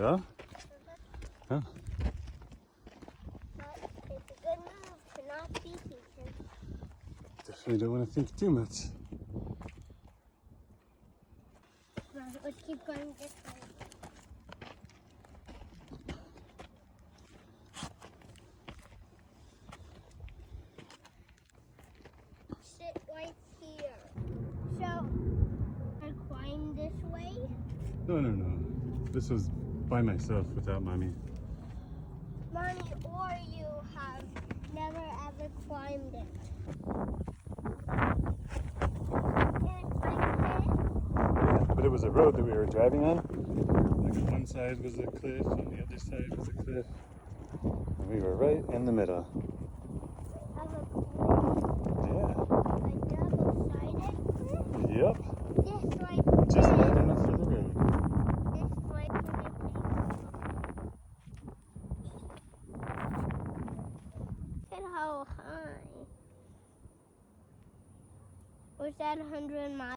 Yeah? Huh. But it's a good move to not be teaching. Definitely don't want to think too much. Right, let's keep going this way. Sit right here. So, I climb this way? No. This was by myself without Mommy. Mommy, or you have never ever climbed it. It's like this. Yeah, but it was a road that we were driving on. Like on one side was a cliff, on the other side was a cliff. And we were right in the middle. Of a cliff. Yeah. A double-sided cliff. Yep. This right Just there. wide enough for the road. This right here. Look at how high. Was that 100 miles?